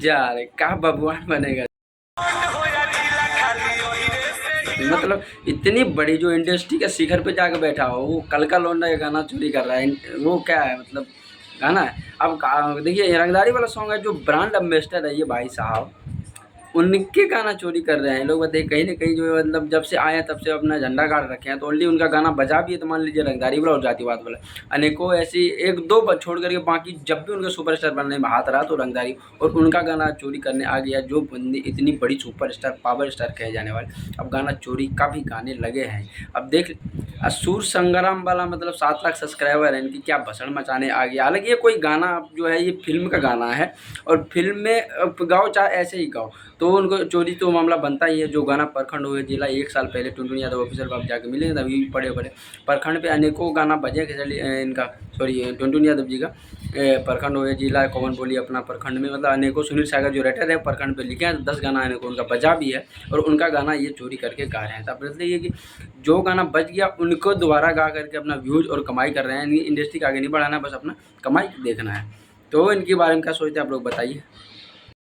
जा रे का बबुआन बनेगा। मतलब इतनी बड़ी जो इंडस्ट्री के शिखर पे जाके बैठा हो, वो कल का लौंडा ये गाना चोरी कर रहा है, वो क्या है मतलब गाना है। अब देखिए रंगदारी वाला सॉन्ग है, जो ब्रांड एम्बेसडर है ये भाई साहब, उनके गाना चोरी कर रहे हैं लोग। बताइए कहीं ना कहीं जो है मतलब जब से आए हैं तब से अपना झंडा गाड़ रखे हैं, तो ओनली उनका गाना बजा भी है तो मान लीजिए रंगदारी वाला और जातिवाद वाला, अनेकों ऐसी एक दो छोड़ करके बाकी जब भी उनके सुपरस्टार बनने में हाथ रहा तो रंगदारी और उनका गाना चोरी करने आ गया। जो बंदी इतनी बड़ी सुपरस्टार पावर स्टार कहे जाने वाले अब गाना चोरी का भी गाने लगे हैं। अब देख असुर संग्राम वाला मतलब 7 लाख सब्सक्राइबर है इनकी, क्या भसड़ मचाने आ गया। हालांकि ये कोई गाना जो है ये फिल्म का गाना है, और फिल्म में गाओ चाहे ऐसे ही गाओ तो उनको चोरी तो मामला बनता ही है। जो गाना प्रखंड हुए जिला 1 साल पहले टुनटुन यादव ऑफिशियल पर आप जाके मिलेंगे तभी भी पड़े प्रखंड पे अनेकों गाना बजे के चलिए इनका, सॉरी टुनटुन यादव जी का। प्रखंड हुए जिला कौन बोली अपना प्रखंड में, मतलब अनेकों सुनील सागर जो राइटर है प्रखंड पे लिखे हैं 10 गाना अनेकों उनका बजा भी है, और उनका गाना ये चोरी करके गा रहे हैं। तब इसलिए कि जो गाना बच गया उनको दोबारा गा करके अपना व्यूज और कमाई कर रहे हैं। इंडस्ट्री का आगे नहीं बढ़ाना, बस अपना कमाई देखना है। तो इनके बारे में क्या सोचते हैं आप लोग बताइए।